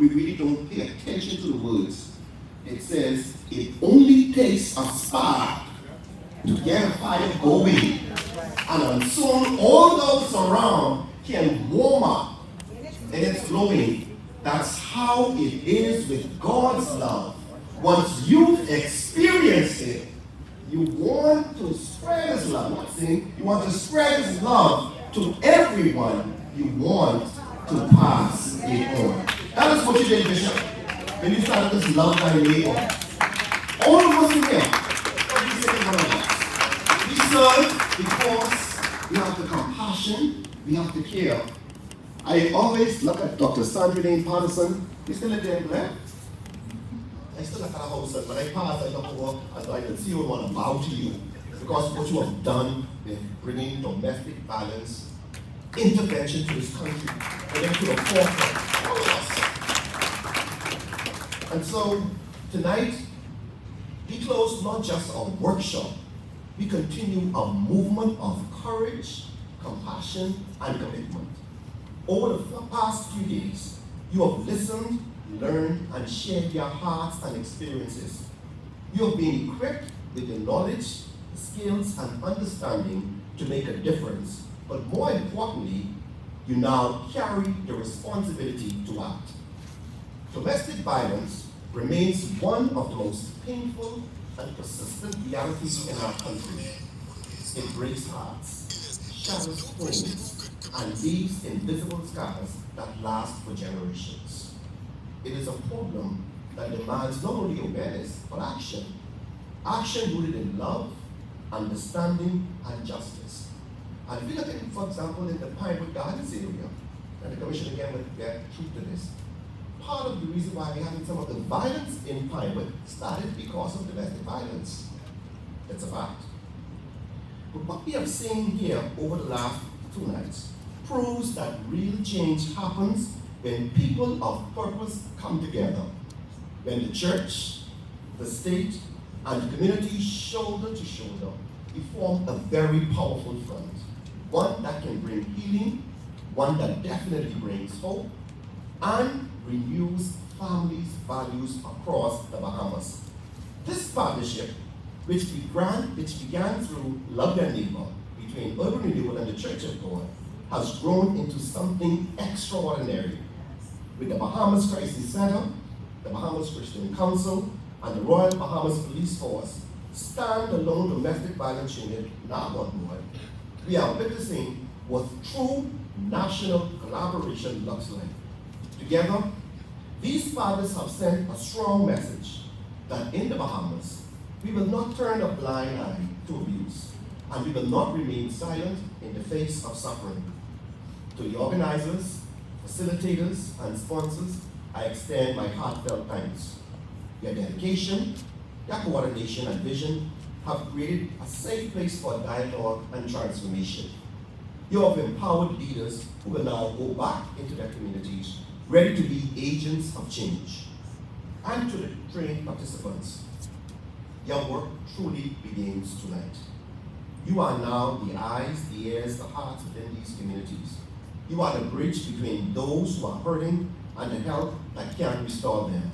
we really don't pay attention to the words. It says, it only takes a spark to get a fire going. And soon all those around can warm up and it's glowing. That's how it is with God's love. Once you've experienced it, you want to spread His love. Not saying you want to spread His love to everyone. You want to pass it on. That is what you did, Bishop. When you started this love thy neighbor. All of us in here, every single one of us, we serve because we have the compassion, we have the care. I always look at Dr. Sandrine Patterson. You still live there in Blair? I still have a house, but when I pass, I look over and I can see you want to bow to you because what you have done in bringing domestic violence intervention to this country, bringing to the forefront, all of us. And so tonight, we close not just a workshop, we continue a movement of courage, compassion, and commitment. Over the past few days, you have listened, learned, and shared your hearts and experiences. You have been equipped with the knowledge, skills, and understanding to make a difference. But more importantly, you now carry the responsibility to act. Domestic violence remains one of the most painful and persistent realities in our country. It breaks hearts, shatters homes, and leaves invisible scars that last for generations. It is a problem that demands not only awareness, but action. Action rooted in love, understanding, and justice. And if you look at, for example, in the Pinewood Gardens area, and the Commission again would get truth to this, part of the reason why we're having some of the violence in Pinewood started because of domestic violence. That's a fact. But what we have seen here over the last 2 nights proves that real change happens when people of purpose come together. When the church, the state, and the community shoulder to shoulder, we form a very powerful front. One that can bring healing, one that definitely brings hope, and renews families' values across the Bahamas. This partnership, which began through Love Thy Neighbor between Urban Renewal and the Church of God, has grown into something extraordinary. With the Bahamas Crisis Center, the Bahamas Christian Council, and the Royal Bahamas Police Force stand-alone domestic violence unit now on board, we are witnessing what true national collaboration looks like. Together, these fathers have sent a strong message that in the Bahamas, we will not turn a blind eye to abuse, and we will not remain silent in the face of suffering. To the organizers, facilitators, and sponsors, I extend my heartfelt thanks. Your dedication, your coordination, and vision have created a safe place for dialogue and transformation. You have empowered leaders who will now go back into their communities, ready to be agents of change. And to the trained participants, your work truly begins tonight. You are now the eyes, the ears, the hearts within these communities. You are the bridge between those who are hurting and the help that can restore them.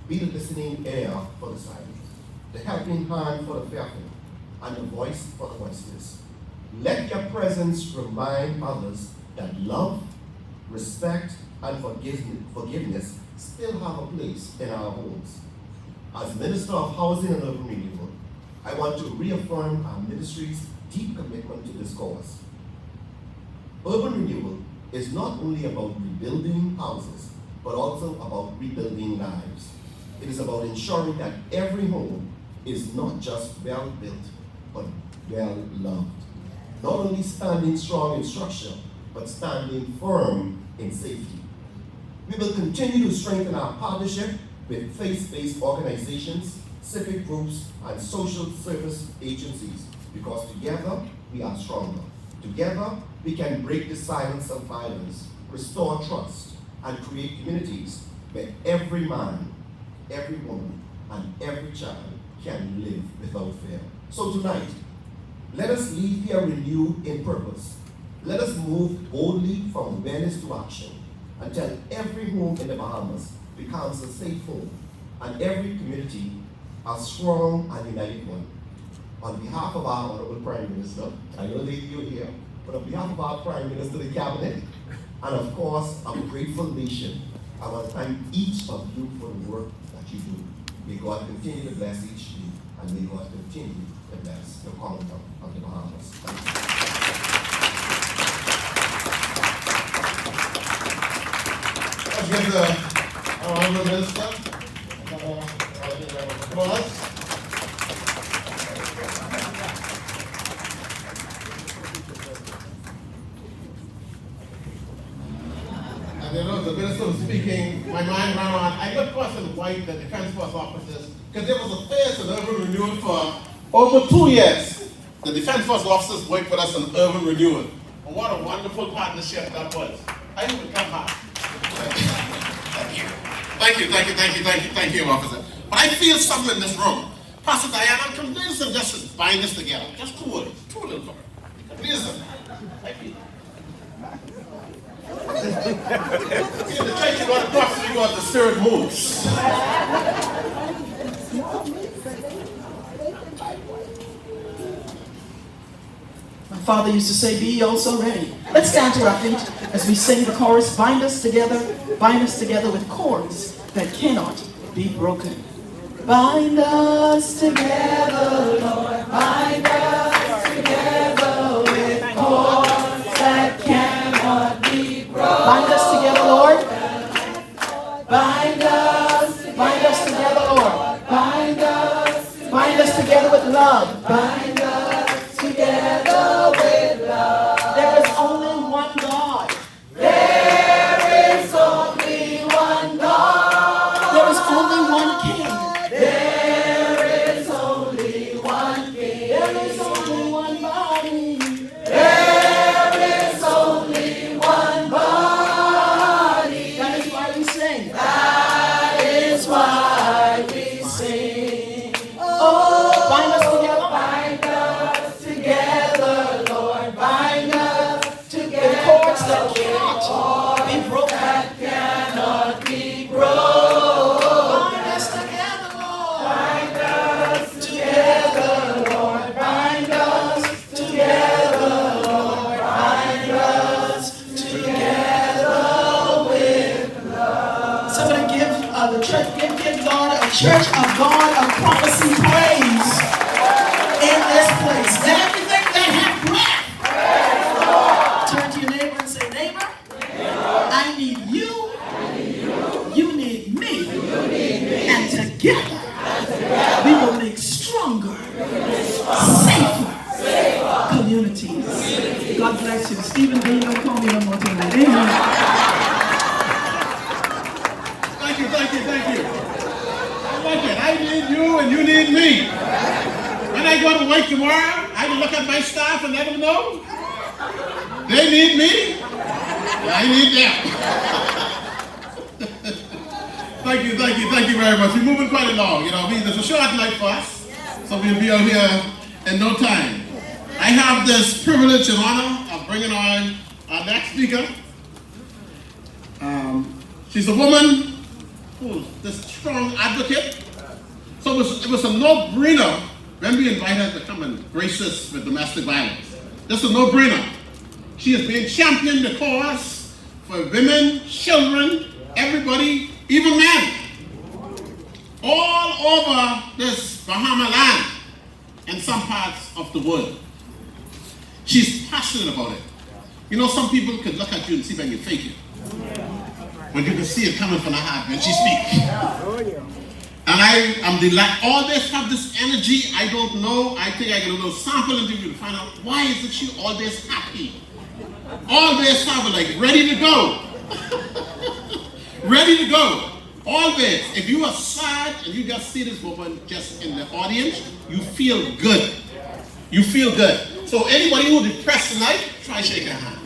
Be the listening ear for the silent, the helping hand for the fearful, and the voice for the voiceless. Let your presence remind others that love, respect, and forgiveness still have a place in our homes. As Minister of Housing and Urban Renewal, I want to reaffirm our ministry's deep commitment to this cause. Urban renewal is not only about rebuilding houses, but also about rebuilding lives. It is about ensuring that every home is not just well built, but well loved. Not only standing strong in structure, but standing firm in safety. We will continue to strengthen our partnership with faith-based organizations, civic groups, and social service agencies, because together we are stronger. Together we can break the silence of violence, restore trust, and create communities where every man, every woman, and every child can live without fear. So tonight, let us leave here renewed in purpose. Let us move boldly from awareness to action. until every home in the Bahamas becomes a safe home and every community a strong and united one. On behalf of our Honorable Prime Minister, I know that you're here, but on behalf of our Prime Minister, the Cabinet, and of course, a grateful nation, I want to thank each of you for the work that you do. May God continue to bless each of you, and may God continue to bless the Commonwealth of the Bahamas. Thank you. Let's give the Honorable Minister a round of applause. And you know, the minister was speaking, my mind ran on. I looked for some white, the Defense Force officers, because there was a phase in urban renewal for over 2 years. The Defense Force officers worked with us in urban renewal. And what a wonderful partnership that was. I hope it come back. Thank you, officer. But I feel something in this room. Pastor Diana, I'm convinced of just to bind this together. Just two little words. Listen, I feel. In the church, you got to cross, you got the spirit moves. My father used to say, be ye also ready. Let's stand to our feet as we sing the chorus, bind us together with cords that cannot be broken. Bind us together, Lord, bind us together with cords that cannot be broken. Bind us together, Lord. Bind us together, Lord. Bind us together with love. Bind us together with love. There is only one God. There is only one God. There is only one King. There is only one King. There is only one body. There is only one body. That is why we sing. That is why we sing. Oh, bind us together. Bind us together, Lord. Bind us together. With cords that cannot be broken. That cannot be broken. Bind us together, Lord. Bind us together, Lord. Bind us together, Lord. Bind us together with love. Somebody give the church, give God a church of God of prophecy praise in this place. Let everything that have breath turn to your neighbor and say, neighbor, I need you, you need me, and together we will make stronger, safer communities. God bless you. Stephen B, don't call me no more tonight. Amen. Thank you. I like it. I need you and you need me. When I go to work tomorrow, I can look at my staff and let them know they need me, I need them. Thank you very much. We're moving quite along. You know, there's a short night for us, so we'll be out here in no time. I have this privilege and honor of bringing on our next speaker. She's a woman who's this strong advocate. So it was a no-brainer when we invited her to come and grace us with domestic violence. This is a no-brainer. She has been championing the cause for women, children, everybody, even men, all over this Bahama land and some parts of the world. She's passionate about it. You know, some people could look at you and see when you fake it. But you can see it coming from the heart when she speaks. And I am delighted. Always have this energy. I don't know. I think I get a little sample interview to find out why is it she always happy. Always have it, like ready to go. Ready to go. Always. If you are sad and you just see this woman just in the audience, you feel good. You feel good. So anybody who's depressed tonight, try shaking her hand.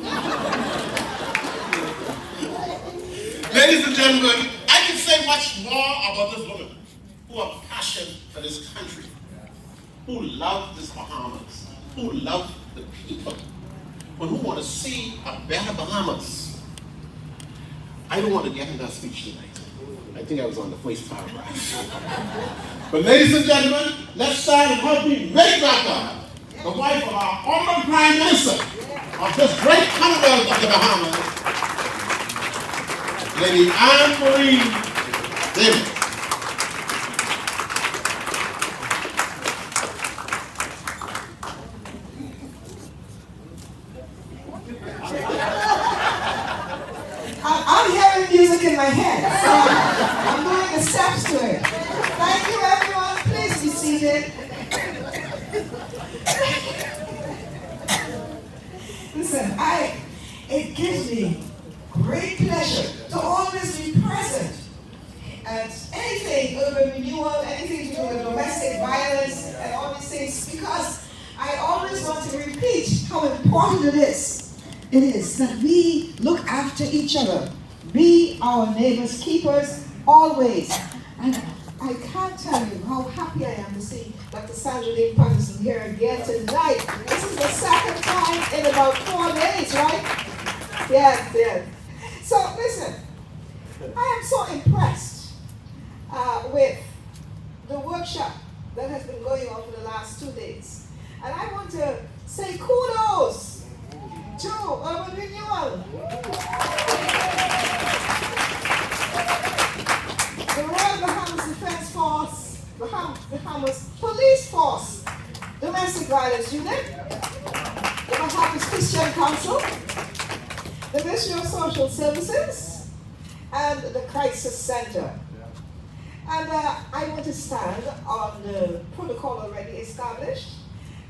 Ladies and gentlemen, I can say much more about this woman who have passion for this country, who love this Bahamas, who love the people, but who want to see a better Bahamas. I don't want to get into that speech tonight. I think I was on the first paragraph. But ladies and gentlemen, let's stand and help me make Raka, the wife of our honorable Prime Minister of this great Commonwealth of the Bahamas, Lady Anne Marie Davis. I'm hearing music in my head, so I'm doing the steps to it. Thank you, everyone. Please be seated. Listen, it gives me great pleasure to always be present at anything, urban renewal, anything to do with domestic violence, and all these things, because I always want to repeat how important it is that we look after each other, be our neighbors' keepers always. And I can't tell you how happy I am to see Dr. Sandra Lee Patterson here again tonight. This is the second time in about 4 days, right? Yes. So listen, I am so impressed with the workshop that has been going on for the last 2 days. And I want to say kudos to Urban Renewal, the Royal Bahamas Defense Force, Bahamas Police Force, Domestic Violence Unit, the Bahamas Christian Council, the Ministry of Social Services, and the Crisis Center. And I want to stand on the protocol already established.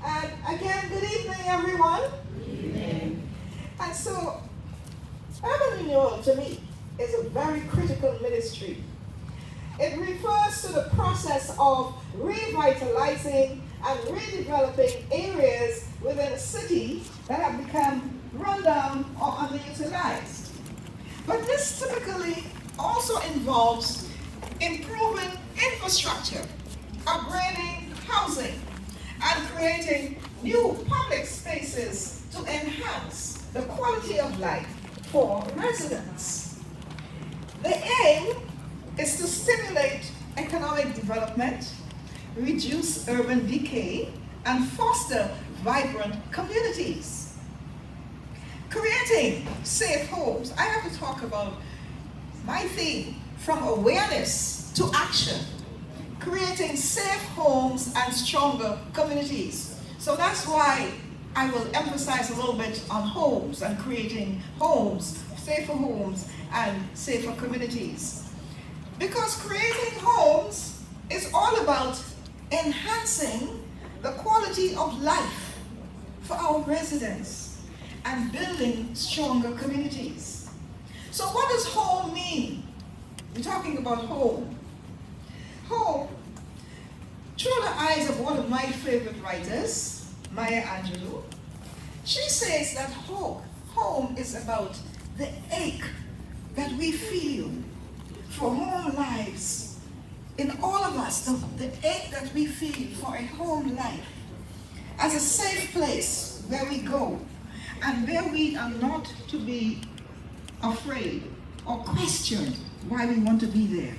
And again, good evening, everyone. Good evening. And so, Urban Renewal to me is a very critical ministry. It refers to the process of revitalizing and redeveloping areas within a city that have become rundown or underutilized. But this typically also involves improving infrastructure, upgrading housing, and creating new public spaces to enhance the quality of life for residents. The aim is to stimulate economic development, reduce urban decay, and foster vibrant communities. Creating safe homes. I have to talk about my theme, from awareness to action. Creating safe homes and stronger communities. So that's why I will emphasize a little bit on homes and creating homes, safer homes, and safer communities. Because creating homes is all about enhancing the quality of life for our residents and building stronger communities. So what does home mean? We're talking about home. Home, through the eyes of one of my favorite writers, Maya Angelou, she says that home is about the ache that we feel for home lives. In all of us, the ache that we feel for a home life as a safe place where we go and where we are not to be afraid or question why we want to be there.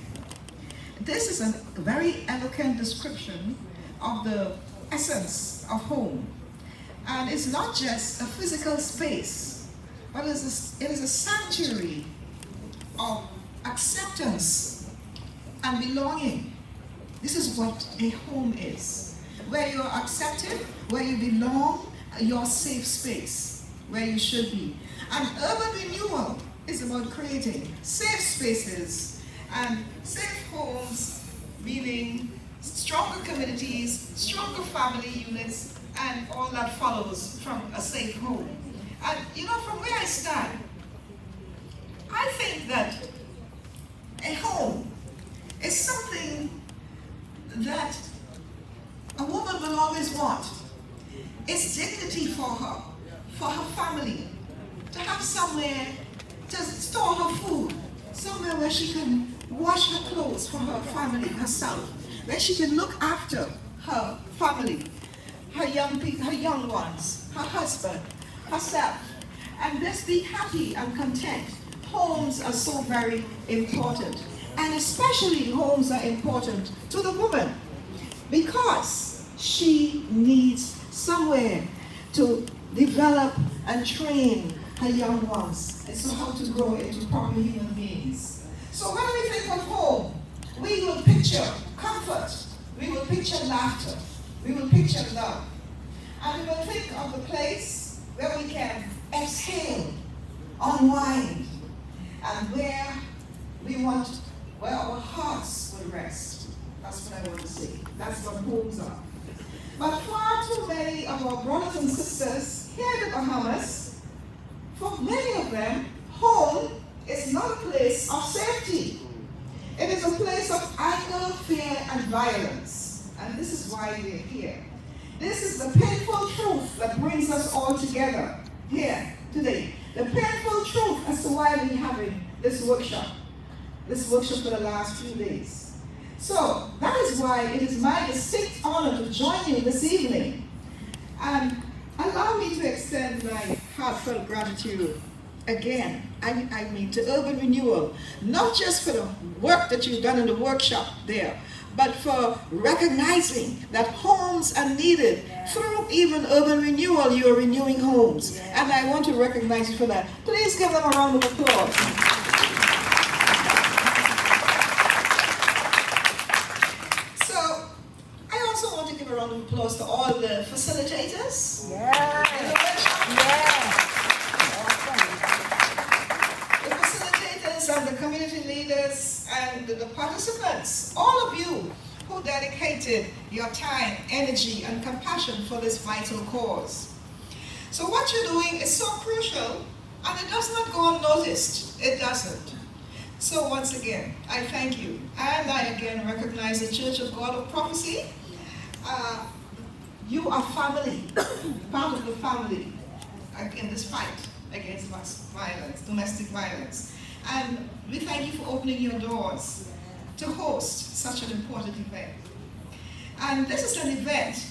This is a very eloquent description of the essence of home. And it's not just a physical space, but it is a sanctuary of acceptance and belonging. This is what a home is. Where you are accepted, where you belong, your safe space, where you should be. And urban renewal is about creating safe spaces and safe homes, meaning stronger communities, stronger family units, and all that follows from a safe home. And you know, from where I stand, I think that a home is something that a woman will always want. It's dignity for her family, to have somewhere to store her food, somewhere where she can wash her clothes for her family, herself, where she can look after her family, her young ones, her husband, herself, and just be happy and content. homes are so very important. And especially homes are important to the woman because she needs somewhere to develop and train her young ones and so how to grow into proper human beings. So when we think of home, we will picture comfort, we will picture laughter, we will picture love, and we will think of the place where we can exhale, unwind, and where our hearts will rest. That's what I want to say. That's what homes are. But far too many of our brothers and sisters here in the Bahamas, for many of them, home is not a place of safety. It is a place of anger, fear, and violence. And this is why we're here. This is the painful truth that brings us all together here today. The painful truth as to why we're having this workshop for the last few days. So that is why it is my distinct honor to join you this evening. And allow me to extend my heartfelt gratitude again, I mean to Urban Renewal, not just for the work that you've done in the workshop there, but for recognizing that homes are needed. Through even Urban Renewal, you are renewing homes. And I want to recognize you for that. Please give them a round of applause. So, I also want to give a round of applause to all the facilitators. The facilitators and the community leaders and the participants, all of you who dedicated your time, energy, and compassion for this vital cause. So what you're doing is so crucial, and it does not go unnoticed. It doesn't. So once again, I thank you. And I again recognize the Church of God of Prophecy. You are family, part of the family in this fight against violence, domestic violence. And we thank you for opening your doors to host such an important event. And this is an event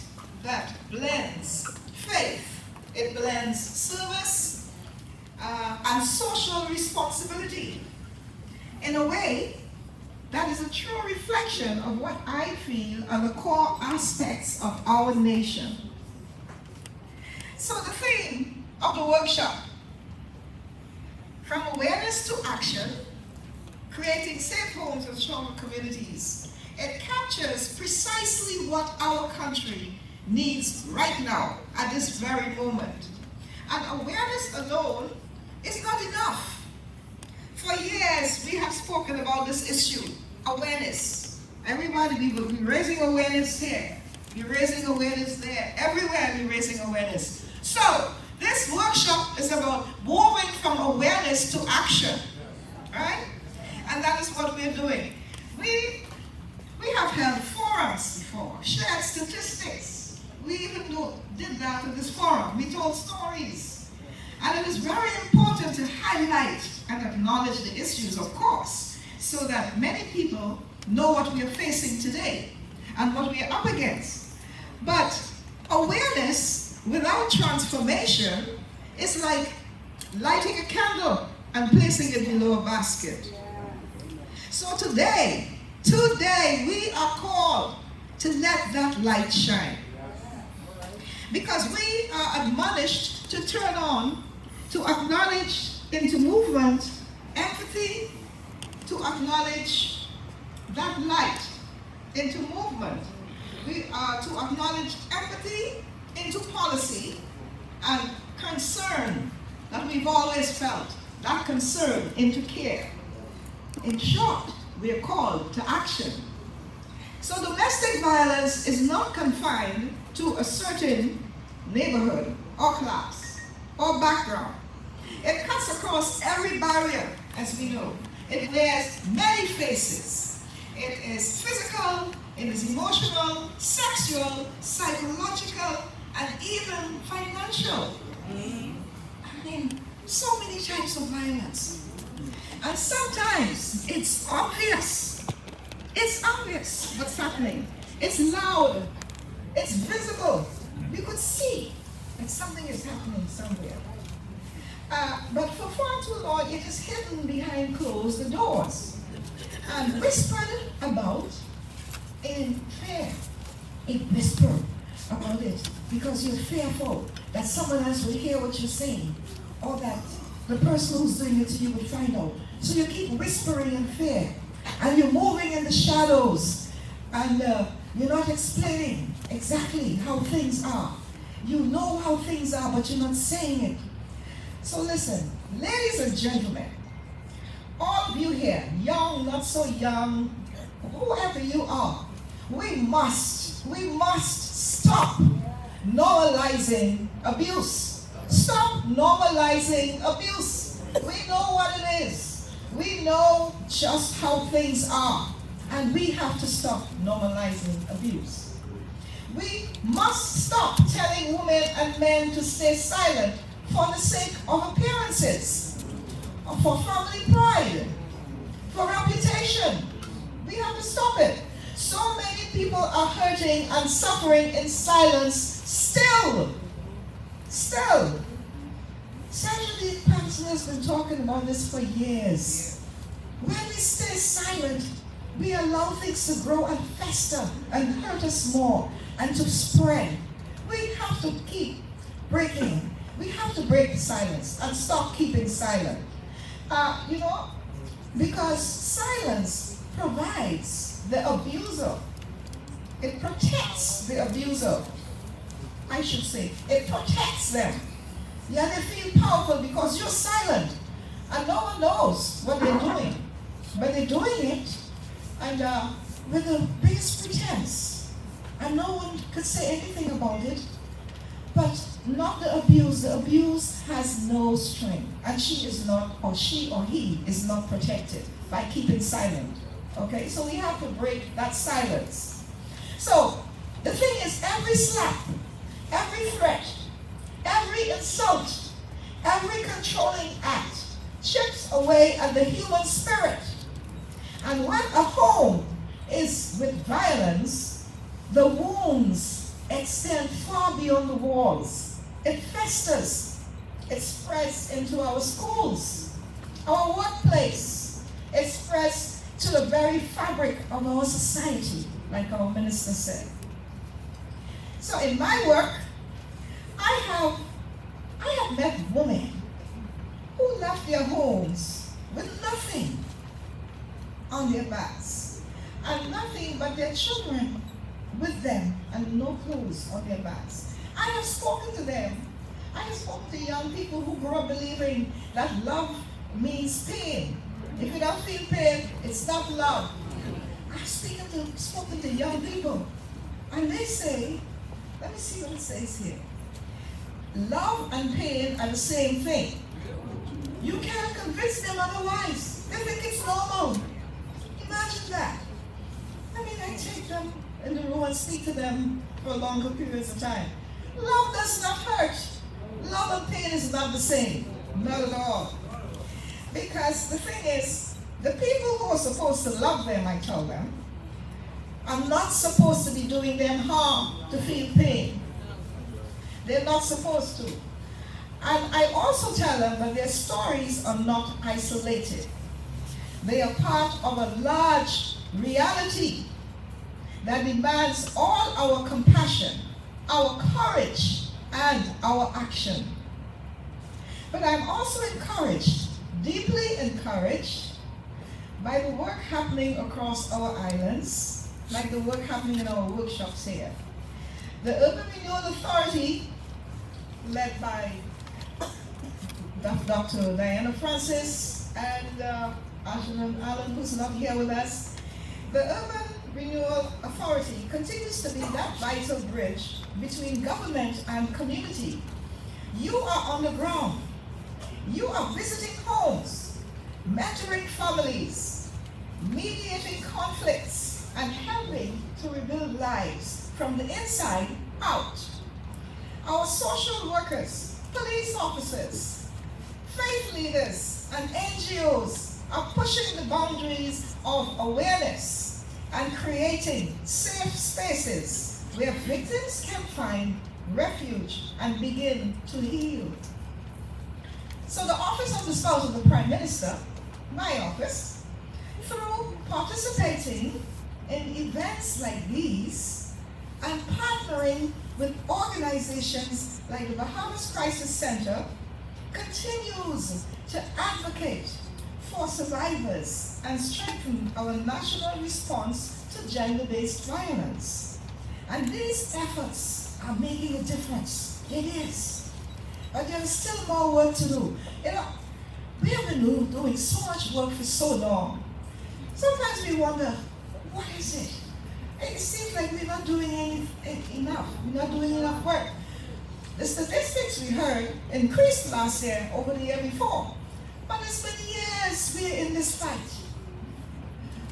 that blends faith, it blends service and social responsibility in a way that is a true reflection of what I feel are the core aspects of our nation. So the theme of the workshop, from awareness to action, creating safe homes and stronger communities, it captures precisely what our country needs right now, at this very moment. And awareness alone is not enough. For years, we have spoken about this issue, awareness. Everybody, we will be raising awareness here, be raising awareness there, everywhere we're raising awareness. So, this workshop is about moving from awareness to action, right? And that is what we're doing. We have held forums before, shared statistics. We even did that in this forum. We told stories. And it is very important to highlight and acknowledge the issues, of course, so that many people know what we are facing today and what we are up against. But awareness without transformation is like lighting a candle and placing it below a basket. So today we are called to let that light shine. Because we are admonished to turn on, to acknowledge into movement, empathy, to acknowledge that light into movement. We are to acknowledge empathy into policy and concern that we've always felt, that concern into care. In short, we are called to action. So domestic violence is not confined to a certain neighborhood or class or background. It cuts across every barrier, as we know. It wears many faces. It is physical, it is emotional, sexual, psychological, and even financial. I mean, so many types of violence. And sometimes it's obvious. It's obvious what's happening. It's loud. It's visible. You could see that something is happening somewhere. But for far too long, it is hidden behind closed doors and whispered about in fear. It whispered about it because you're fearful that someone else will hear what you're saying, or that the person who's doing it to you will find out. So you keep whispering in fear, and you're moving in the shadows, and you're not explaining exactly how things are. You know how things are, but you're not saying it. So listen, ladies and gentlemen, all of you here, young, not so young, whoever you are, we must stop normalizing abuse. Stop normalizing abuse. We know what it is. We know just how things are. And we have to stop normalizing abuse. We must stop telling women and men to stay silent for the sake of appearances, for family pride, for reputation. We have to stop it. So many people are hurting and suffering in silence still. Saturday Patterson has been talking about this for years. When we stay silent, we allow things to grow and fester and hurt us more and to spread. We have to keep breaking. We have to break the silence and stop keeping silent. Because silence provides the abuser. It protects the abuser. I should say, it protects them. Yeah, they feel powerful because you're silent and no one knows what they're doing. But they're doing it and with the biggest pretense. And no one could say anything about it. But not the abuse. The abuse has no strength. And she or he is not protected by keeping silent. Okay, so we have to break that silence. So the thing is, every slap, every threat, every insult, every controlling act chips away at the human spirit. And when a home is with violence, the wounds extend far beyond the walls. It festers. It spreads into our schools, our workplace. It spreads to the very fabric of our society, like our minister said. So in my work, I have met women who left their homes with nothing on their backs, and nothing but their children with them, and no clothes on their backs. I have spoken to them. I have spoken to young people who grew up believing that love means pain. If you don't feel pain, it's not love. I've spoken to young people, and they say, let me see what it says here. Love and pain are the same thing. You can't convince them otherwise. They think it's normal. Imagine that. I mean, I take them in the room and speak to them for longer periods of time. Love does not hurt. Love and pain is not the same. Not at all. Because the thing is, the people who are supposed to love them, I tell them, are not supposed to be doing them harm to feel pain. They're not supposed to. And I also tell them that their stories are not isolated. They are part of a large reality that demands all our compassion, our courage, and our action. But I'm also encouraged, deeply encouraged, by the work happening across our islands, like the work happening in our workshops here. The Urban Renewal Authority, led by Dr. Diana Francis and Ashton Allen, who's not here with us, the Urban Renewal Authority continues to be that vital bridge between government and community. You are on the ground. You are visiting homes, mentoring families, mediating conflicts, and helping to rebuild lives from the inside out. Our social workers, police officers, faith leaders, and NGOs are pushing the boundaries of awareness and creating safe spaces where victims can find refuge and begin to heal. So the Office of the Spouse of the Prime Minister, my office, through participating in events like these and partnering with organizations like the Bahamas Crisis Center, continues to advocate for survivors and strengthen our national response to gender-based violence. And these efforts are making a difference. It is. But there is still more work to do. You know, we have been doing so much work for so long. Sometimes we wonder, what is it? It seems like we're not doing enough. We're not doing enough work. The statistics we heard increased last year over the year before. But it's been years we're in this fight.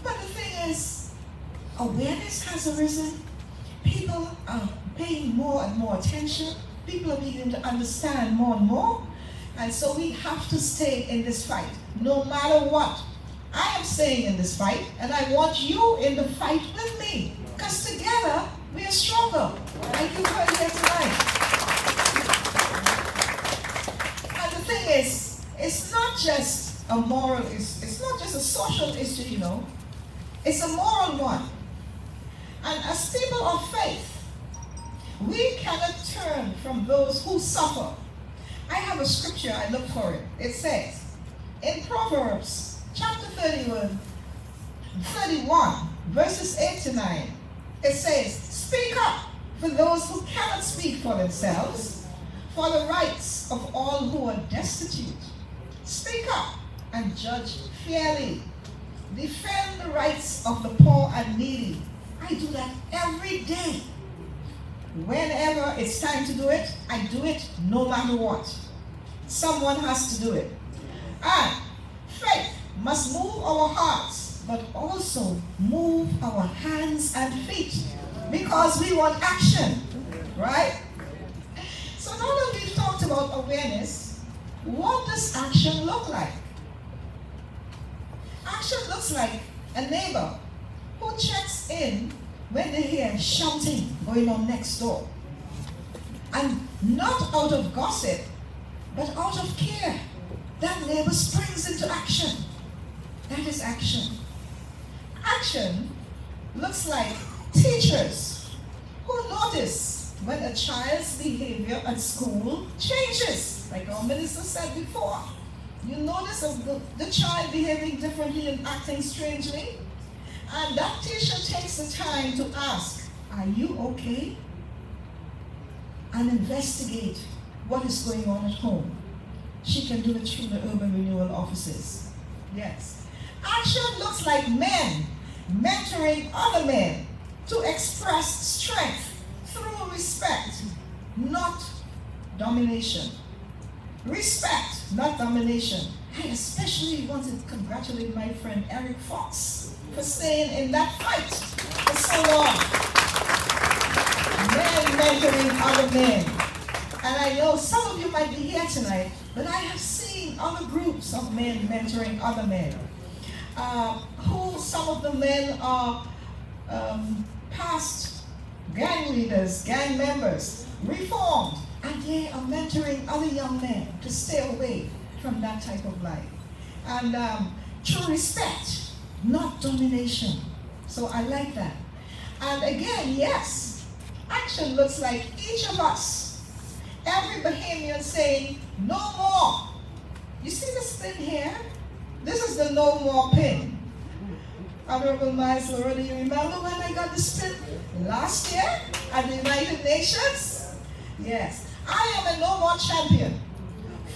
But the thing is, awareness has arisen. People are paying more and more attention. People are beginning to understand more and more. And so we have to stay in this fight, no matter what. I am staying in this fight, and I want you in the fight with me. Because together, we are stronger. Like you heard here tonight. And the thing is, it's not just a moral, it's not just a social issue, you know. It's a moral one. And as people of faith, we cannot turn from those who suffer. I have a scripture, I look for it. It says, in Proverbs chapter 31, verses 8 to 9, it says, speak up for those who cannot speak for themselves, for the rights of all who are destitute. Speak up and judge fairly. Defend the rights of the poor and needy. I do that every day. Whenever it's time to do it, I do it no matter what. Someone has to do it. And faith must move our hearts, but also move our hands and feet, because we want action, right? So now that we've talked about awareness, what does action look like? Action looks like a neighbor who checks in when they hear shouting going on next door. And not out of gossip, but out of care. That neighbor springs into action. That is action. Action looks like teachers who notice when a child's behavior at school changes. Like our minister said before. You notice the child behaving differently and acting strangely. And that teacher takes the time to ask, are you okay? And investigate what is going on at home. She can do it through the urban renewal offices. Yes. Action looks like men mentoring other men to express strength through respect, not domination. Respect, not domination. I especially want to congratulate my friend Eric Fox for staying in that fight for so long. Men mentoring other men. And I know some of you might be here tonight, but I have seen other groups of men mentoring other men. Who some of the men are past gang leaders, gang members, reformed, and they are mentoring other young men to stay away from that type of life. And true respect, not domination. So I like that. And again, yes, action looks like each of us, every Bahamian saying, no more. You see this thing here? This is the no more pin. Honorable Miles Loretta, you remember when I got this pin last year at the United Nations? Yes. I am a no more champion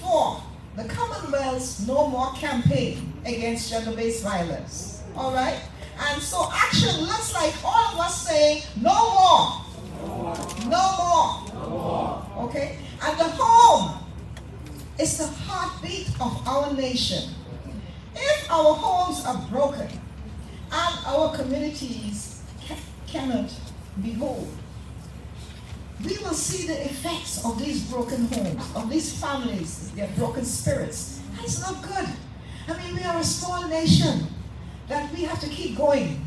for the Commonwealth's no more campaign against gender-based violence. All right? And so action looks like all of us saying, no more. No more. No more. Okay? And the home is the heartbeat of our nation. If our homes are broken and our communities cannot be whole, we will see the effects of these broken homes, of these families, their broken spirits. That's not good. I mean, we are a small nation that we have to keep going,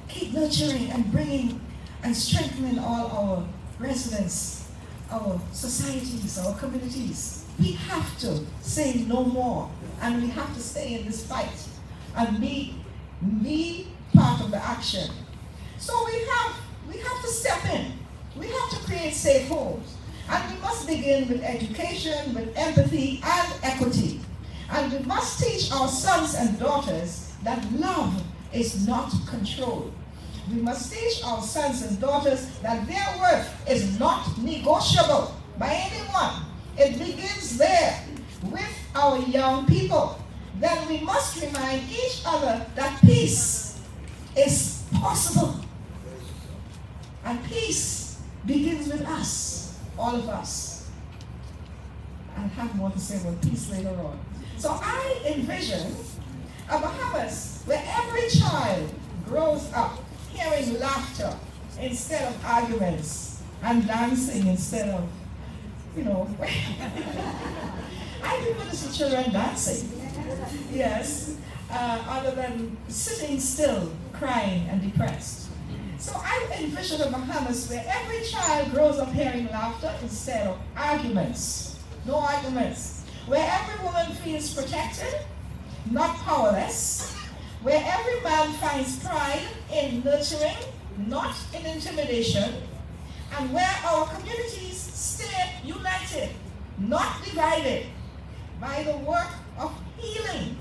keep nurturing and bringing and strengthening all our residents, our societies, our communities. we have to say no more, and we have to stay in this fight and be part of the action. So we have to step in. We have to create safe homes. And we must begin with education, with empathy and equity. And we must teach our sons and daughters that love is not control. We must teach our sons and daughters that their worth is not negotiable by anyone. It begins there with our young people. Then we must remind each other that peace is possible. And peace begins with us, all of us. I'll have more to say about peace later on. So I envision a Bahamas where every child grows up hearing laughter instead of arguments and dancing instead of, I prefer to see children dancing. Yes, other than sitting still, crying and depressed. So I envision a Bahamas where every child grows up hearing laughter instead of arguments. No arguments. Where every woman feels protected, not powerless. Where every man finds pride in nurturing, not in intimidation. And where our communities stay united, not divided, by the work of healing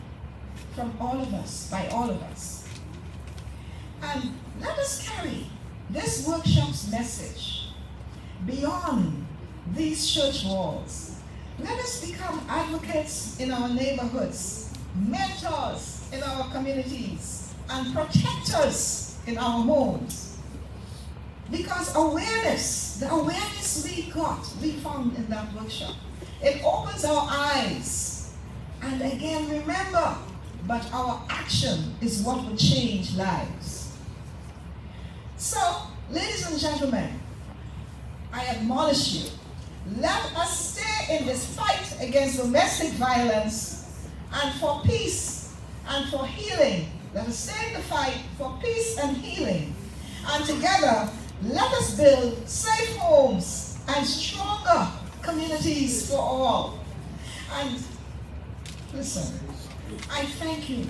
from all of us, by all of us. And let us carry this workshop's message beyond these church walls. Let us become advocates in our neighborhoods, mentors in our communities, and protectors in our homes. Because awareness, the awareness we found in that workshop, it opens our eyes. And again, remember, but our action is what will change lives. So, ladies and gentlemen, I admonish you, let us stay in this fight against domestic violence and for peace and for healing. Let us stay in the fight for peace and healing. And together, let us build safe homes and stronger communities for all. And listen, I thank you.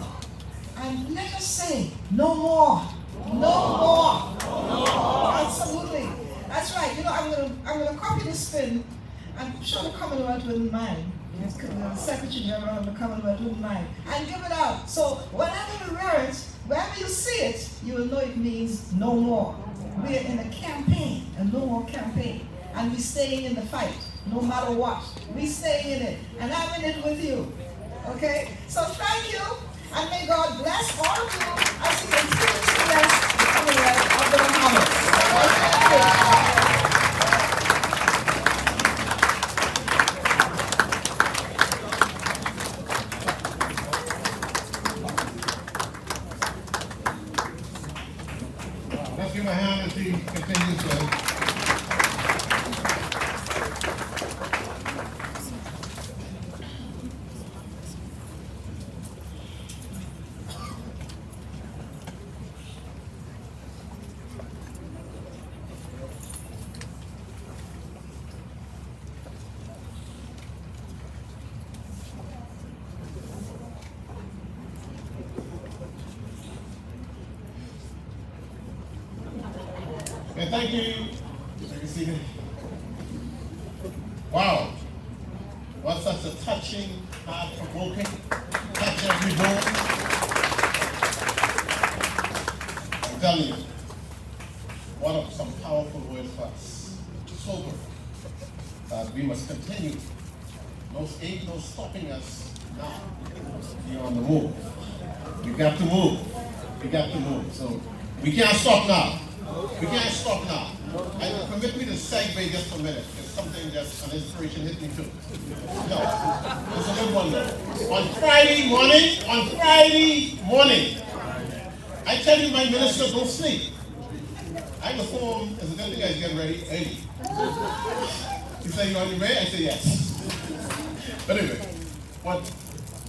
And let us say no more. No more. No more. Absolutely. That's right. I'm gonna copy this spin. I'm sure the Commonwealth wouldn't mind. The Secretary General of the Commonwealth wouldn't mind. And give it out. So whenever you wear it, wherever you see it, you will know it means no more. We are in a campaign, a no more campaign. And we're staying in the fight, no matter what. We're staying in it. And I'm in it with you. Okay? So thank you. And may God bless all of you as He continues to bless the Commonwealth of the Bahamas. Let's give a hand as he continues to. And thank you. You can see me. Wow. What such a touching, heart-provoking, touch every bone. I'm telling you, one of some powerful words for us. Sober. That we must continue. Ain't no stopping us now. You're on the move. We got to move. We got to move. So we can't stop now. We can't stop now. And permit me to segue just for a minute. There's something that's an inspiration hit me too. No, it's a good one though. On Friday morning, I tell you my minister don't sleep. I perform, it's a good thing I get ready early. He said, are you ready? I said, yes. But anyway, but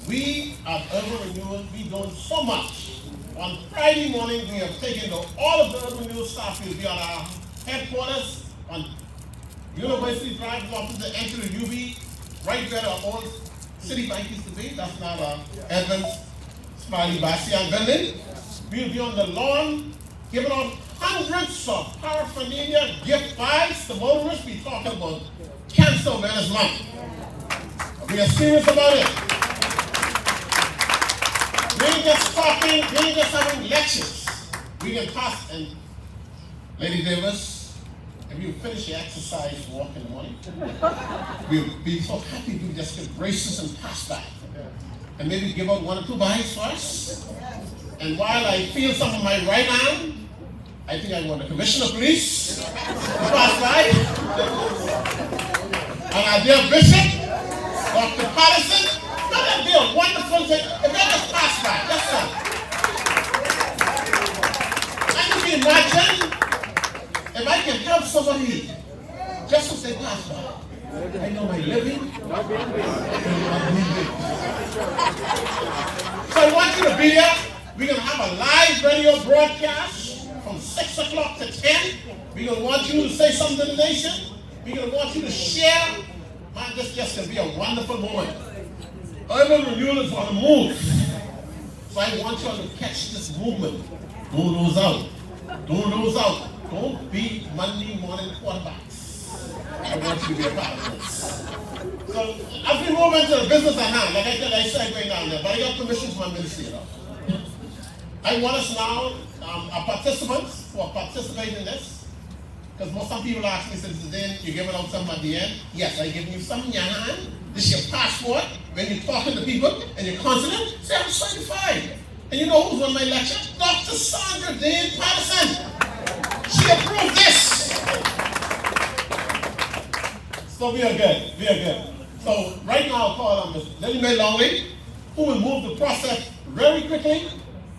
we at Urban Renewal, we doing so much. On Friday morning, we have taken all of the Urban Renewal staff will be at our headquarters on University Drive, off to the entry of UB, right where the old city bank used to be. That's now Evans Smiley Bastian building. We'll be on the lawn giving out hundreds of paraphernalia gift bags to motorists. We're talking about Cancer Awareness Month. We are serious about it. We ain't just talking, we ain't just having lectures. We can pass, and Lady Davis, if you finish your exercise walk in the morning, we'll be so happy if we just get braces and pass by. And maybe give out 1 or 2 bags for us. And while I feel some of my right arm, I think I want the Commissioner of Police to pass by. And our dear Bishop, Dr. Patterson, wouldn't that be a wonderful thing? If they just pass by, that's all. And you can imagine if I can help somebody just as they pass by. I know my living. So I want you to be there. We're going to have a live radio broadcast from 6 o'clock to 10. We're going to want you to say something to the nation. We're going to want you to share. Man, this just going to be a wonderful moment. Urban renewal is on the move. So I want you all to catch this movement. Don't lose out. Don't lose out. Don't be Monday morning quarterbacks. I want you to be a part of this. So as we move into the business at hand, like I said going down there, but I got permission from my ministry, you know. I want us now, our participants who are participating in this, because some people ask me, since then you're giving out some at the end. Yes, I give you some in your hand. This is your passport. When you're talking to people and you're confident, say I'm certified. And you know who's on my lecture? Dr. Sandra Dean Patterson. She approved this. So we are good. We are good. So right now I'll call on Ms. Lily Mae Longley, who will move the process very quickly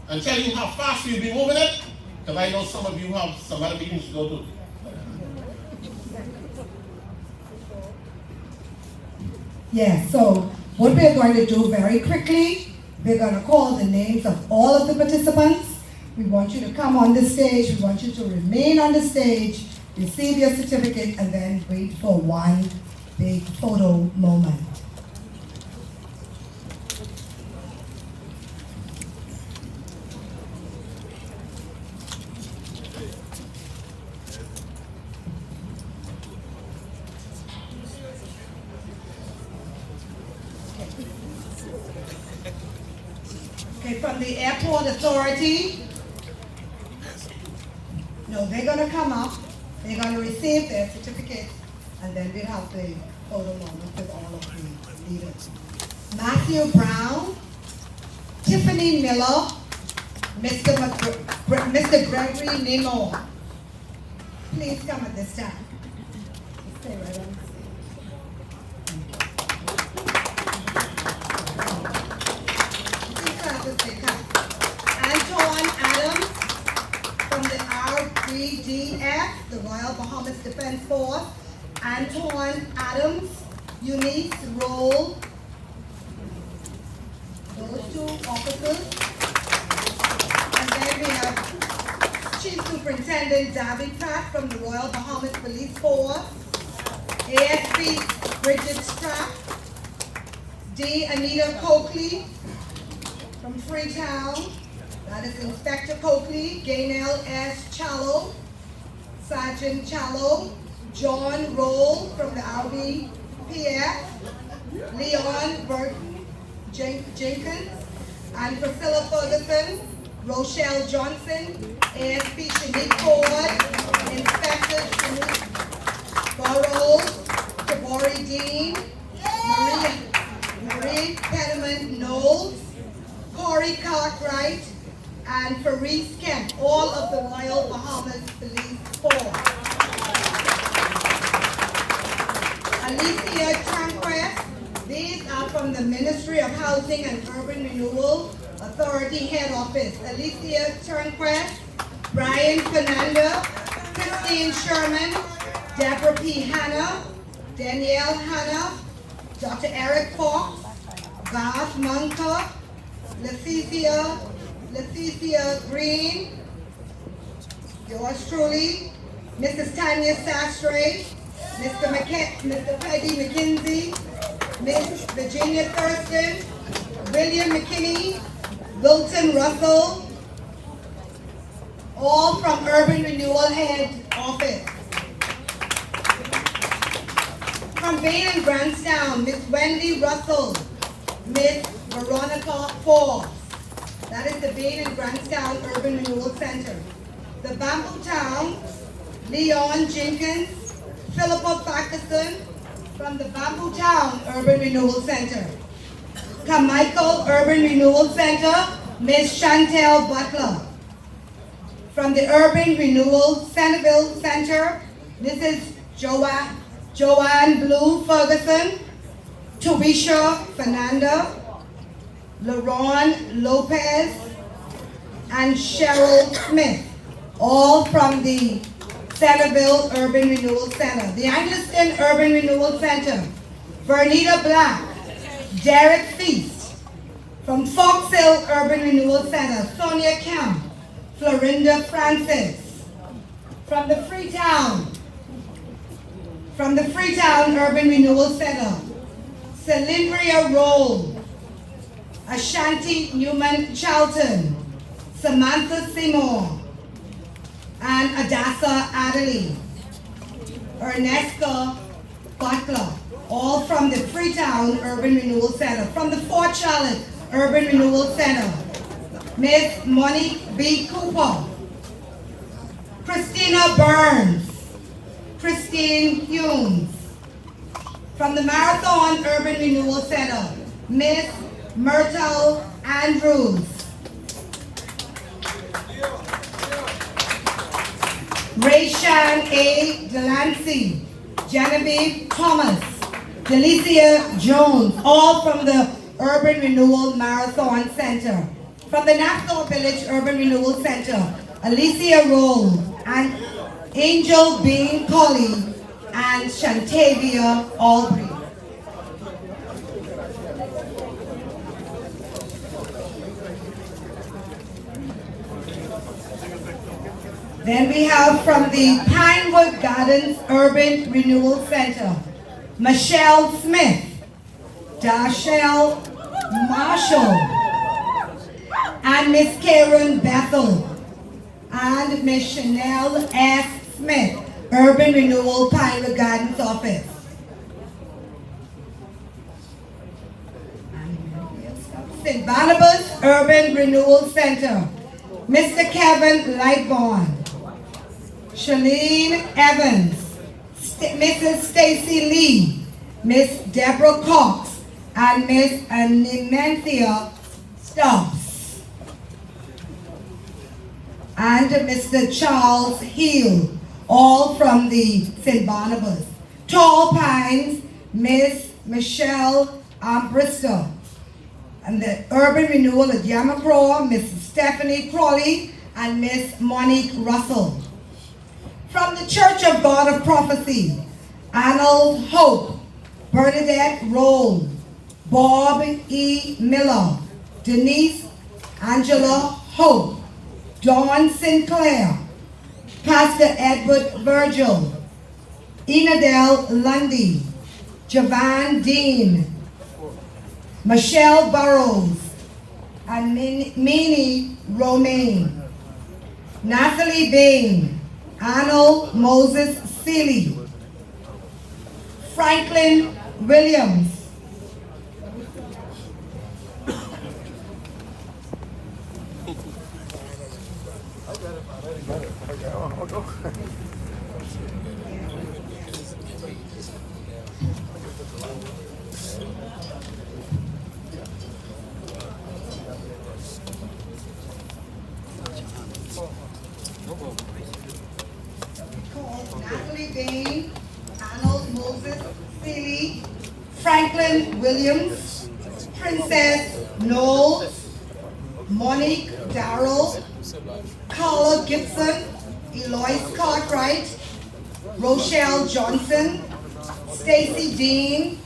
and tell you how fast you'll be moving it, because I know some of you have some other meetings to go to. Yes, so what we're going to do very quickly, we're going to call the names of all of the participants. We want you to come on the stage. We want you to remain on the stage, receive your certificate, and then wait for one big photo moment. Okay, from the airport authority. No, they're going to come up, they're going to receive their certificates, and then we'll have the photo moment with all of the leaders. Matthew Brown, Tiffany Miller, Mr. Gregory Nemo. Please come at this time. Stay right on the Antoine Adams from the RBDF, the Royal Bahamas Defense Force. Antoine Adams, Eunice Roll, those 2 officers. And then we have Chief Superintendent David Pratt from the Royal Bahamas Police Force. ASP Bridget Strapp, D. Anita Coakley from Freetown. That is Inspector Coakley, Gaynell S. Challow, Sergeant Challow, John Roll from the RBPF, Leon Burton Jenkins, and Priscilla Ferguson, Rochelle Johnson, ASP Shanique Ford, Inspector Shanique Burrows, Tabori Dean, Marie Penniman Knowles, Corey Cartwright, and Faris Kemp, all of the Royal Bahamas Police Force. Alicia Tranquest, these are from the Ministry of Housing and Urban Renewal Authority Head Office. Alicia Tranquest, Brian Fernando, Christine Sherman, Deborah P. Hanna, Danielle Hanna, Dr. Eric Fox, Garth Munker, Leticia Green, yours truly, Mrs. Tanya Sastre, Mr. Peggy McKinsey, Miss Virginia Thurston, William McKinney, Wilton Russell, all from Urban Renewal Head Office. From Bain and Grantstown, Miss Wendy Russell, Miss Veronica Forbes. That is the Bain and Grantstown Urban Renewal Center. The Bamboo Town, Leon Jenkins, Philippa Fackerson, from the Bamboo Town Urban Renewal Center. Carmichael Urban Renewal Center, Miss Chantel Butler. From the Urban Renewal Centerville Center, Mrs. Joanne Blue Ferguson, Teresa Fernanda, LaRon Lopez, and Cheryl Smith, all from the Centerville Urban Renewal Center. The Angliston Urban Renewal Center, Vernita Black, Derek Feast. From Fox Hill Urban Renewal Center, Sonia Kemp, Florinda Francis. From the Freetown Urban Renewal Center, Cylindria Roll, Ashanti Newman Charlton, Samantha Seymour, and Adassa Adderley, Ernesto Butler, all from the Freetown Urban Renewal Center. From the Fort Charlotte Urban Renewal Center, Miss Monique B. Cooper, Christina Burns, Christine Humes. From the Marathon Urban Renewal Center, Miss Myrtle Andrews. Rayshan A. Delancey, Genevieve Thomas, Delicia Jones, all from the Urban Renewal Marathon Center. From the Nassau Village Urban Renewal Center, Alicia Roll, and Angel Bean Colley, and Shantavia Albury. Then we have from the Pinewood Gardens Urban Renewal Center, Michelle Smith, Dashelle Marshall, and Miss Karen Bethel, and Miss Chanel S. Smith, Urban Renewal Pinewood Gardens Office. St. Barnabas Urban Renewal Center, Mr. Kevin Lightbourne, Shalene Evans, Mrs. Stacy Lee, Miss Deborah Cox, and Miss Animenthia Stubbs, and Mr. Charles Hill, all from the St. Barnabas. Tall Pines, Miss Michelle Bristol, and the Urban Renewal at Yamacraw, Miss Stephanie Crawley, and Miss Monique Russell. From the Church of God of Prophecy, Arnold Hope, Bernadette Roll, Bob E. Miller, Denise Angela Hope, Dawn Sinclair, Pastor Edward Virgil, Enadel Lundy, Javan Dean, Michelle Burrows, and Minnie Romaine, Natalie Bain, Arnold Moses Seeley, Franklin Williams, Natalie Bain, Arnold Moses Seeley, Franklin Williams, Princess Knowles, Monique Darrell, Carla Gibson, Eloise Cartwright, Rochelle Johnson, Stacy Dean,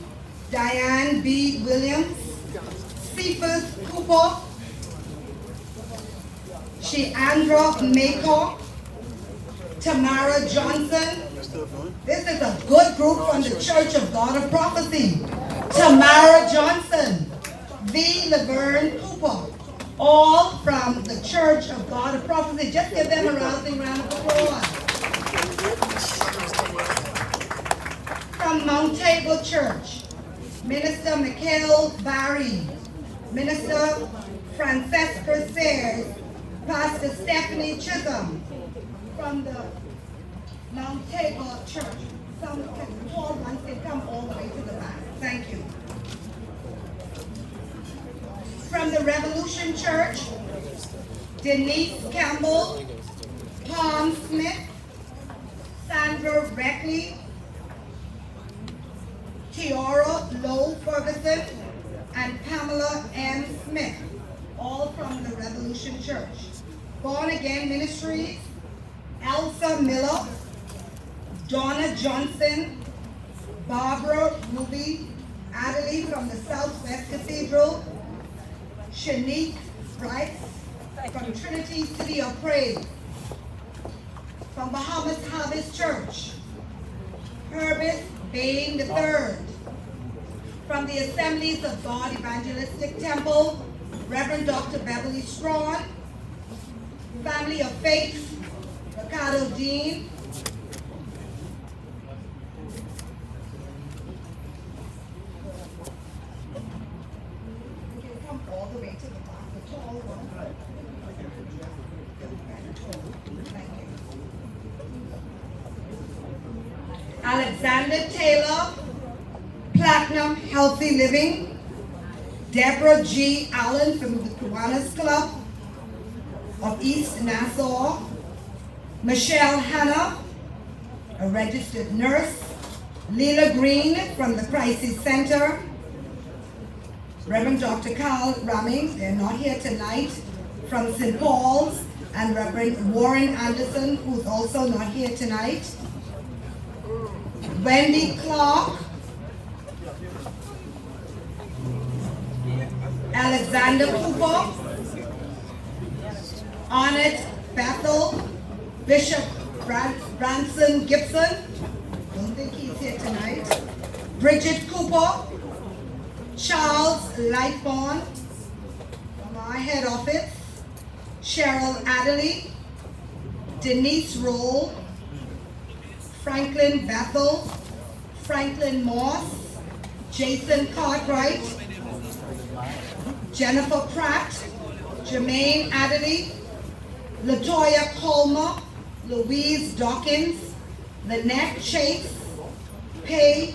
Diane B. Williams, Cephas Cooper, Sheandra Maycock, Tamara Johnson. This is a good group from the Church of God of Prophecy. Tamara Johnson, V. Laverne Cooper, all from the Church of God of Prophecy. Just give them a rousing round of applause. From Mount Table Church, Minister Mikhail Barry, Minister Francesca Sayers, Pastor Stephanie Chisholm, from the Mount Table Church. Some tall ones can come all the way to the back. Thank you. From the Revolution Church, Denise Campbell, Tom Smith, Sandra Reckley, Tiara Lowe Ferguson, and Pamela M. Smith, all from the Revolution Church. Born Again Ministries, Elsa Miller, Donna Johnson, Barbara Ruby, Adelie from the Southwest Cathedral, Shanique Bright from Trinity City of Praise, from Bahamas Harvest Church, Herbert Bain III, from the Assemblies of God Evangelistic Temple, Reverend Dr. Beverly Strawn, Family of Faith, Ricardo Dean, come all the way to the back, the tall one. Thank you. Alexander Taylor, Platinum Healthy Living, Deborah G. Allen from the Kiwanis Club of East Nassau, Michelle Hanna, a registered nurse, Leela Green from the Crisis Center, Reverend Dr. Carl Ramming, they're not here tonight, from St. Paul's, and Reverend Warren Anderson, who's also not here tonight, Wendy Clark, Alexander Cooper, Arnett Bethel, Bishop Branson Gibson, don't think he's here tonight, Bridget Cooper, Charles Lightborn from our head office, Cheryl Adderley, Denise Roll, Franklin Bethel, Franklin Moss, Jason Cartwright, Jennifer Pratt, Jermaine Adderley, Latoya Colmer, Louise Dawkins, Lynette Chase, Pay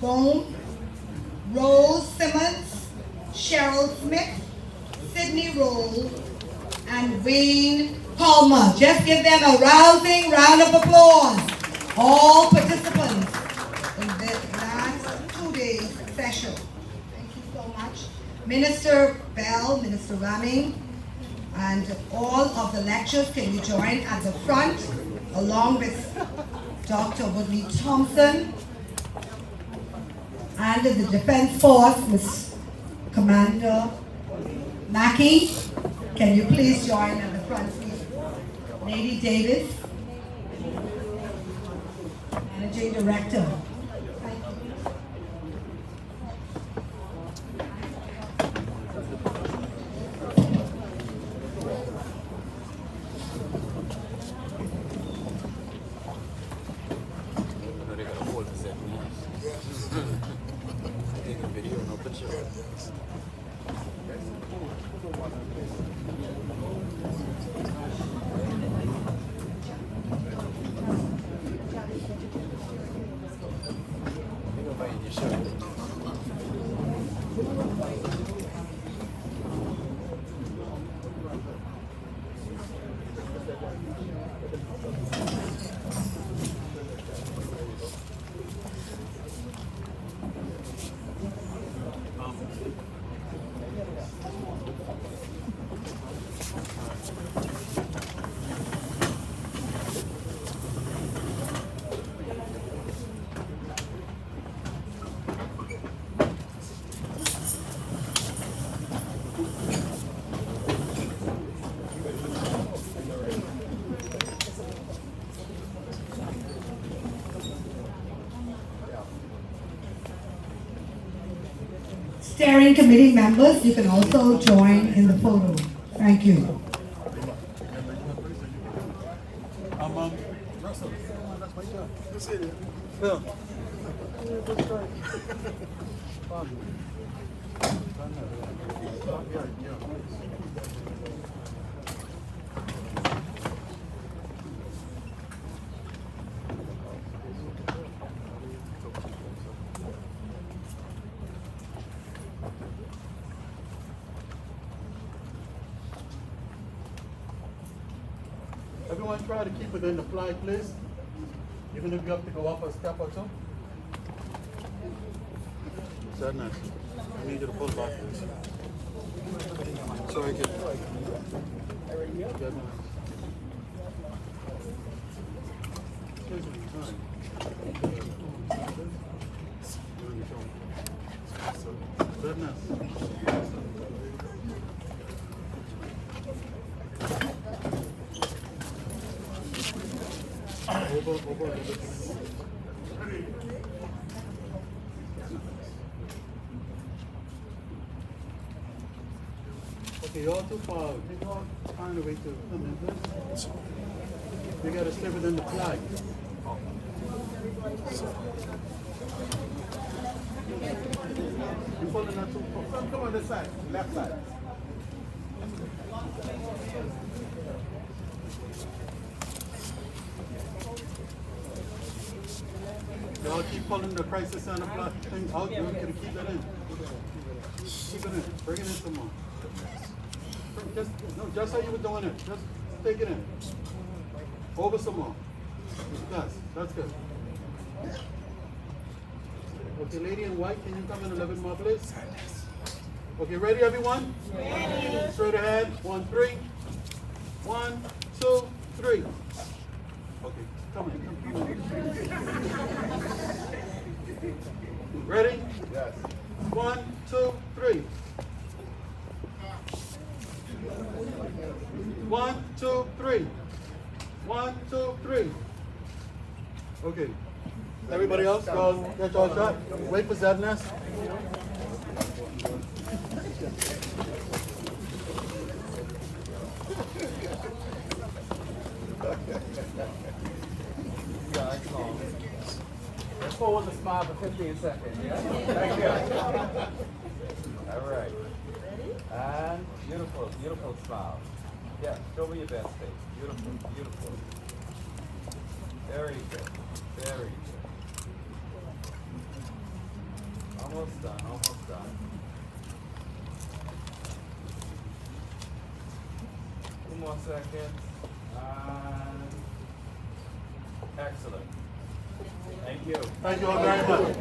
Bone, Rose Simmons, Cheryl Smith, Sydney Roll, and Wayne Palmer. Just give them a rousing round of applause. All participants in the last 2 days session. Thank you so much. Minister Bell, Minister Ramming, and all of the lecturers, can you join at the front along with Dr. Woodley Thompson and the Defense Force, Ms. Commander Mackey. Can you please join at the front, please? Lady Davis, Managing Director. Thank you. Steering committee members, you can also join in the photo. Thank you. Everyone try to keep within the flag, please. Even if you have to go up a step or two. Sadness. I need you to pull back, please. So I can. Sadness. Over. Okay, you're too far out. Can you all find a way to come in, please? You gotta stay within the flag. You're pulling that too far. Come on this side, left side. Y'all keep pulling the crisis center thing out. You're gonna keep it in. Keep it in. Bring it in some more. Just how you were doing it. Just take it in. Over some more. That's good. Okay, lady in white, can you come in a little bit more, please? Okay, ready, everyone? Ready. Straight ahead. 1, 3. 1, 2, 3. Okay, come in. Ready? Yes. 1, 2, 3. 1, 2, 3. 1, 2, 3. Okay. Everybody else, go get your shot. Wait for Zadness. Let's forward the smile for 15 seconds. Yeah? Thank you. All right. And beautiful, beautiful smile. Yeah, show me your best face. Beautiful, beautiful. Very good. Very good. Almost done, almost done. 2 more seconds. And excellent. Thank you. Thank you all very much.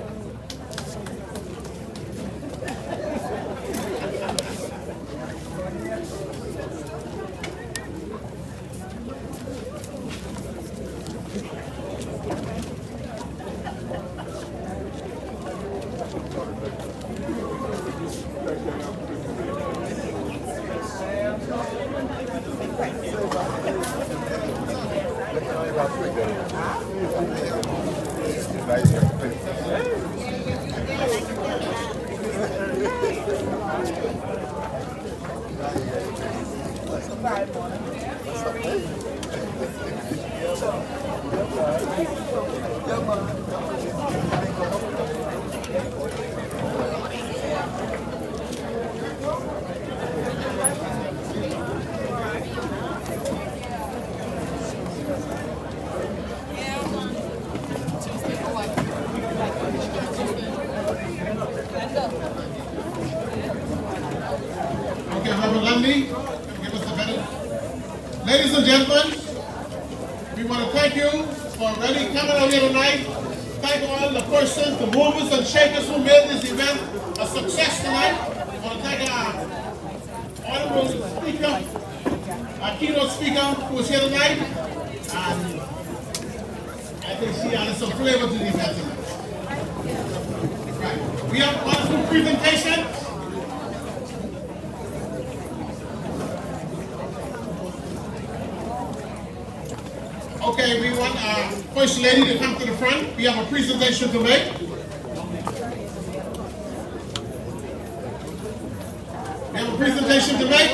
Ladies and gentlemen, we want to thank you for really coming out here tonight. Thank all the persons, the movers and shakers who made this event a success tonight. I want to thank our honorable speaker, our keynote speaker who was here tonight. And I think she added some flavor to the event tonight. Right. We have wonderful presentations. Okay, we want our First Lady to come to the front. We have a presentation to make. presentation to make?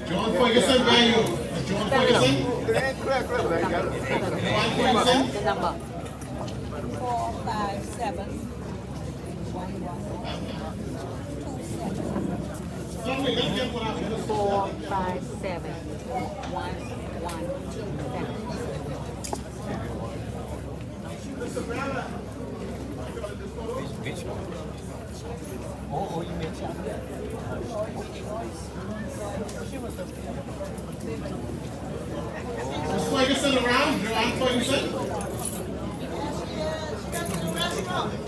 John Ferguson, where are you? John Ferguson? John Ferguson? The number 457 Lovely, let's get what I was 457 1127. Which one? Oh, you mentioned that. Is Ferguson around? John Ferguson?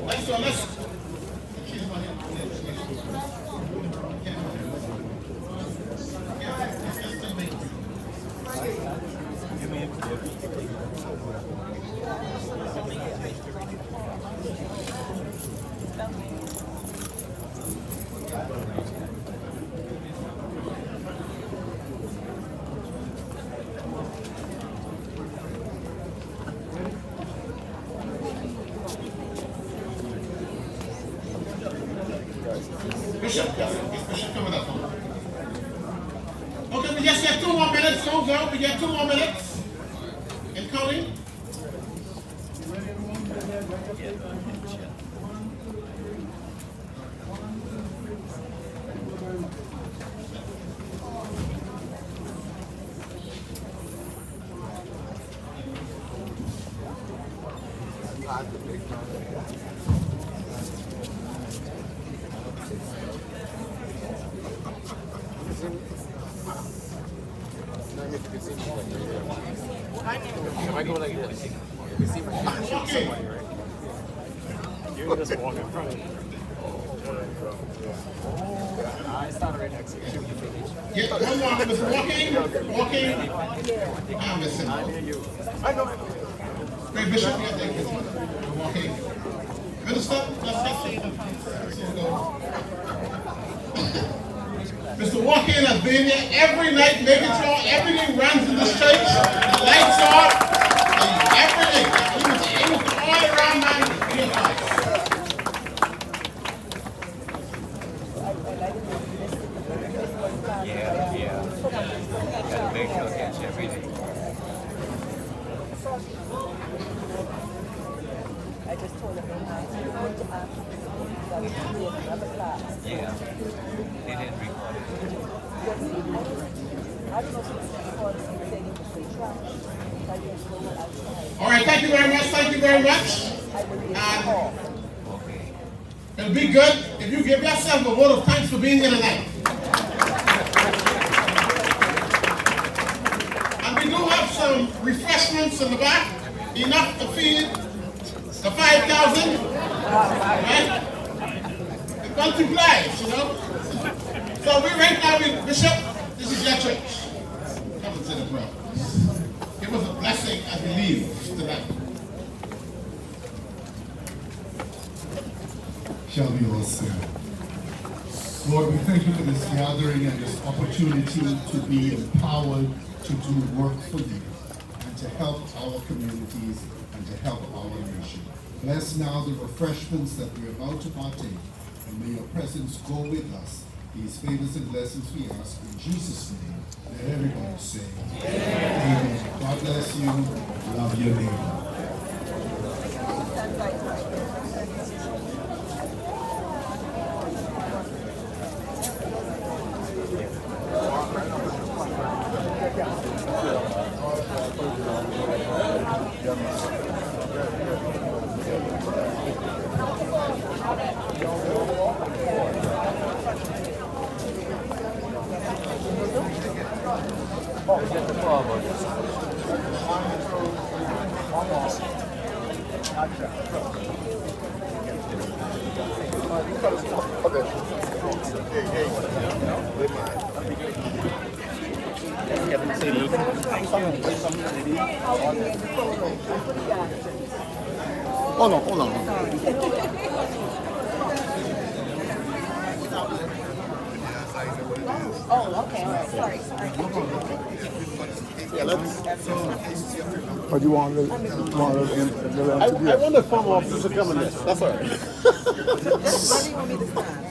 Let's go, let's. Bishop, yes, Bishop coming up. Okay, we just got 2 more minutes. Don't go. We got 2 more minutes. And counting. If I go like this, you can see my somebody, right? You can just walk in front of me. I started right next to you. Get one more. Mr. Walking. I'm missing. I know. Great Bishop, yeah, thank you. Walking. Minister, let's go. Mr. Walking has been here every night, making sure everything runs in this church. The lights are, and everything. He was all around my house. Yeah. Gotta make sure I catch everything. I just told him I'm going to ask another class. Yeah. They didn't record it. I don't know if it's recording and saying it was a track. I just go outside. All right, thank you very much. Thank you very much. I will be And Okay. it'll be good if you give yourself a vote of thanks for being here tonight. And we do have some refreshments in the back, enough to feed the 5,000. Right? It multiplies, you know. So we right now with Bishop, this is your church. Come and sit as well. Give us a blessing as we leave tonight. Shall we all stand? Lord, we thank you for this gathering and this opportunity to be empowered to do work for you and to help our communities and to help our nation. Bless now the refreshments that we're about to partake, and may your presence go with us. These favors and blessings we ask in Jesus' name. Let everybody say, Amen. God bless you. Love your neighbor. Get the ball, Hold on, hold on. Oh, okay, all right, sorry. Or do you want to I wonder if former officers are coming next. That's all right. Where do you want me to stand?